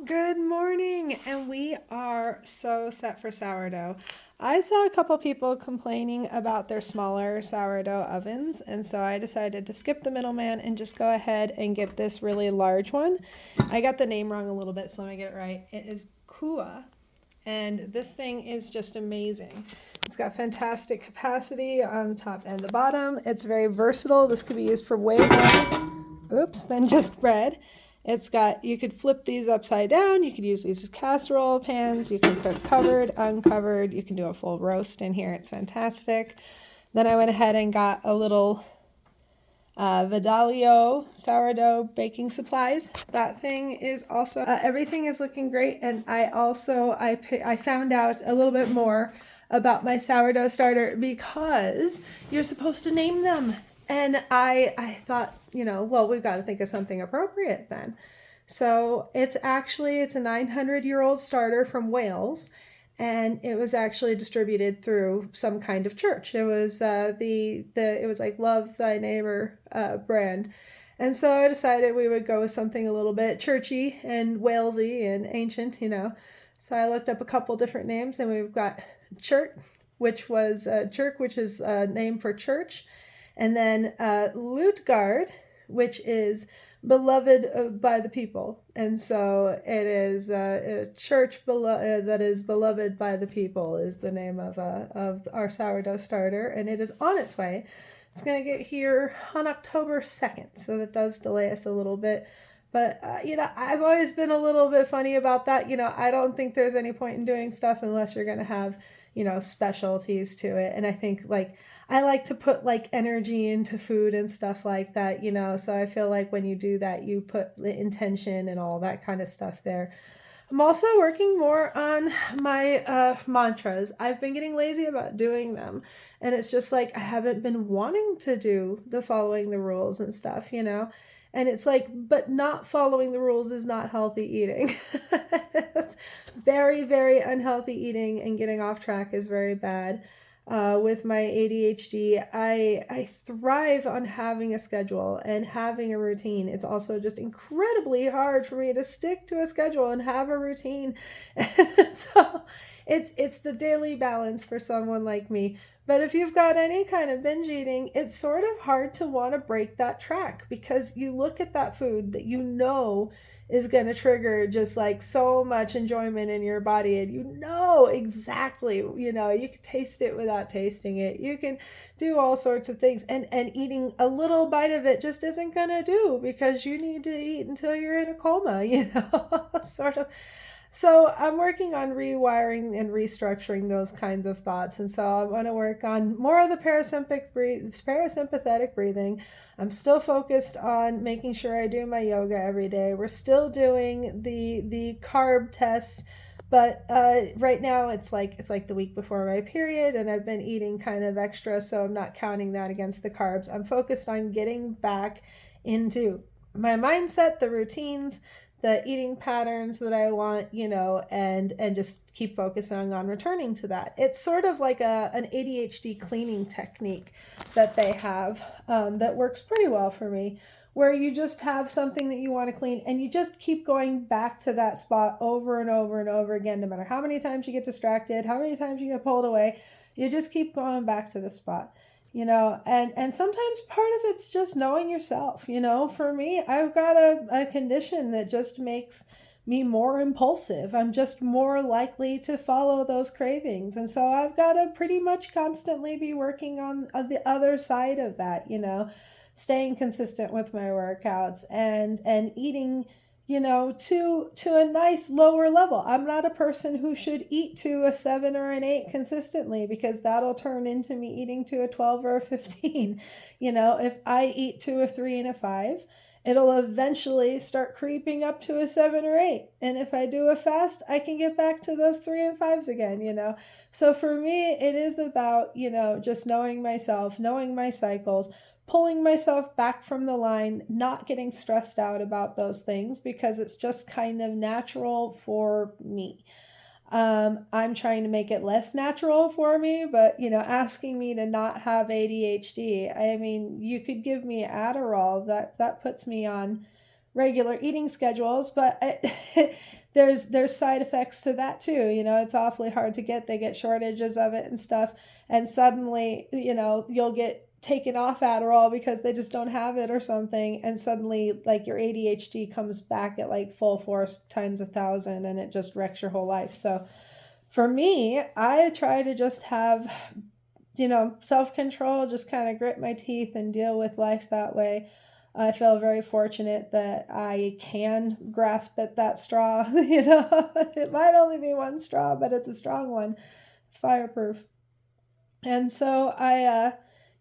Good morning, and we are so set for sourdough. I saw a couple people complaining about their smaller sourdough ovens, and so I decided to skip the middleman and just go ahead and get this really large one. I got the name wrong a little bit, so let me get it right. It is Kua, and this thing is just amazing. It's got fantastic capacity on the top and the bottom. It's very versatile. This could be used for way more, than just bread. It's got, you could flip these upside down. You could use these as casserole pans. You can cook covered, uncovered. You can do a full roast in here. It's fantastic. Then I went ahead and got a little Vidalio sourdough baking supplies. That thing is also, everything is looking great. And I found out a little bit more about my sourdough starter because you're supposed to name them. And I thought, well, we've got to think of something appropriate then. So it's a 900-year-old starter from Wales, and it was actually distributed through some kind of church. It was it was like Love Thy Neighbor brand, and so I decided we would go with something a little bit churchy and Walesy and ancient. So I looked up a couple different names, and we've got Churt, which was Chirk, which is a name for church, and then Lutgard, which is beloved by the people. And so it is a church that is beloved by the people is the name of our sourdough starter, and it is on its way. It's going to get here on October 2nd, so that does delay us a little bit. But, I've always been a little bit funny about that. I don't think there's any point in doing stuff unless you're going to have, specialties to it. And I think, I like to put, energy into food and stuff like that, So I feel like when you do that, you put the intention and all that kind of stuff there. I'm also working more on my mantras. I've been getting lazy about doing them. And it's just like I haven't been wanting to do the following the rules and stuff. And it's like, but not following the rules is not healthy eating. It's very, very unhealthy eating, and getting off track is very bad. With my ADHD, I thrive on having a schedule and having a routine. It's also just incredibly hard for me to stick to a schedule and have a routine. And so it's the daily balance for someone like me. But if you've got any kind of binge eating, it's sort of hard to want to break that track, because you look at that food that is going to trigger just like so much enjoyment in your body, and exactly, you can taste it without tasting it. You can do all sorts of things, and eating a little bite of it just isn't going to do, because you need to eat until you're in a coma, sort of. So I'm working on rewiring and restructuring those kinds of thoughts. And so I want to work on more of the parasympathetic breathing. I'm still focused on making sure I do my yoga every day. We're still doing the carb tests, but right now it's like the week before my period, and I've been eating kind of extra, so I'm not counting that against the carbs. I'm focused on getting back into my mindset, the routines, the eating patterns that I want, and just keep focusing on returning to that. It's sort of like an ADHD cleaning technique that they have, that works pretty well for me, where you just have something that you want to clean, and you just keep going back to that spot over and over and over again, no matter how many times you get distracted, how many times you get pulled away. You just keep going back to the spot. And sometimes part of it's just knowing yourself. For me, I've got a condition that just makes me more impulsive. I'm just more likely to follow those cravings, and so I've got to pretty much constantly be working on the other side of that, staying consistent with my workouts, and eating, to a nice lower level. I'm not a person who should eat to a 7 or an 8 consistently, because that'll turn into me eating to a 12 or a 15. If I eat to a 3 and a 5, it'll eventually start creeping up to a 7 or 8. And if I do a fast, I can get back to those 3 and 5s again. So for me, it is about, just knowing myself, knowing my cycles, pulling myself back from the line, not getting stressed out about those things, because it's just kind of natural for me. I'm trying to make it less natural for me, but asking me to not have ADHD, I mean, you could give me Adderall, that puts me on regular eating schedules, but there's side effects to that too. It's awfully hard to get. They get shortages of it and stuff, and suddenly, you'll get taken off Adderall because they just don't have it or something, and suddenly like your ADHD comes back at like full force times 1,000, and it just wrecks your whole life. So for me, I try to just have, self-control, just kind of grit my teeth and deal with life that way. I feel very fortunate that I can grasp at that straw. It might only be one straw, but it's a strong one. It's fireproof. And so I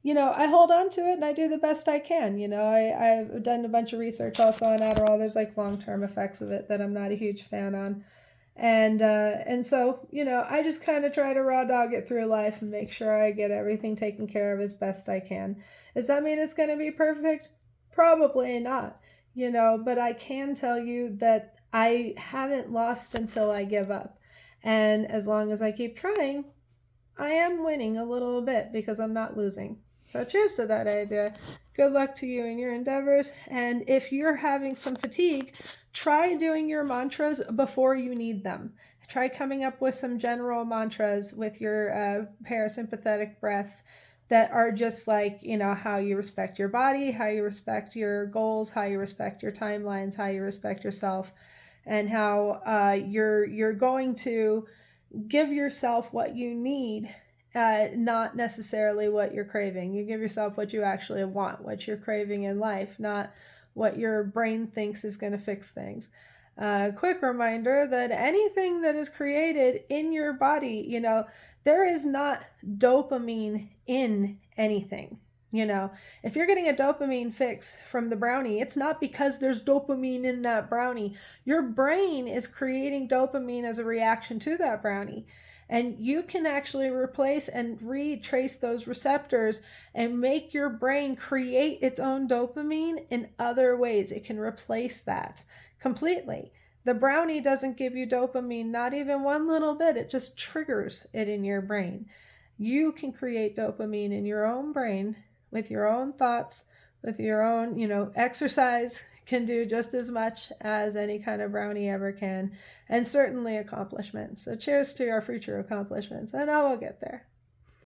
hold on to it and I do the best I can. I've done a bunch of research also on Adderall. There's like long-term effects of it that I'm not a huge fan on. And so, I just kind of try to raw dog it through life and make sure I get everything taken care of as best I can. Does that mean it's going to be perfect? Probably not, but I can tell you that I haven't lost until I give up. And as long as I keep trying, I am winning a little bit because I'm not losing. So cheers to that idea. Good luck to you in your endeavors. And if you're having some fatigue, try doing your mantras before you need them. Try coming up with some general mantras with your parasympathetic breaths that are just like, how you respect your body, how you respect your goals, how you respect your timelines, how you respect yourself, and how you're going to give yourself what you need, not necessarily what you're craving. You give yourself what you actually want, what you're craving in life, not what your brain thinks is going to fix things. Quick reminder that anything that is created in your body, there is not dopamine in anything. If you're getting a dopamine fix from the brownie, it's not because there's dopamine in that brownie. Your brain is creating dopamine as a reaction to that brownie. And you can actually replace and retrace those receptors and make your brain create its own dopamine in other ways. It can replace that completely. The brownie doesn't give you dopamine, not even one little bit. It just triggers it in your brain. You can create dopamine in your own brain with your own thoughts, with your own, exercise can do just as much as any kind of brownie ever can, and certainly accomplishments. So cheers to our future accomplishments, and I will get there.